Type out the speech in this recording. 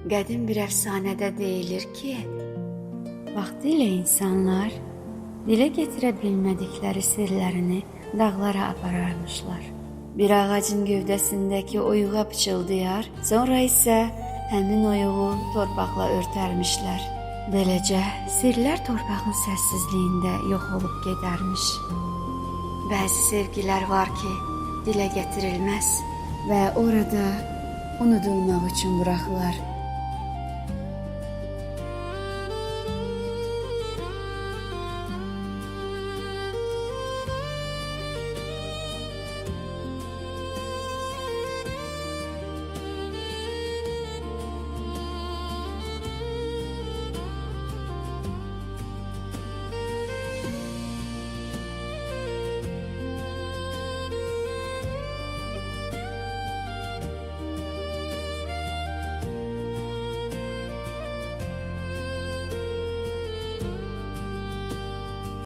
Qədim bir əfsanədə deyilir ki, vaxtilə insanlar dilə gətirə bilmədikləri sirlərini dağlara apararmışlar. Bir ağacın gövdəsindəki oyuğa pıçıldayar, sonra isə həmin oyuğu torpaqla örtərmişlər. Beləcə, sirlər torpağın səssizliyində yox olub gedərmiş. Bəzi sevgilər var ki, dilə gətirilməz və orada unudulmaq üçün buraxılar.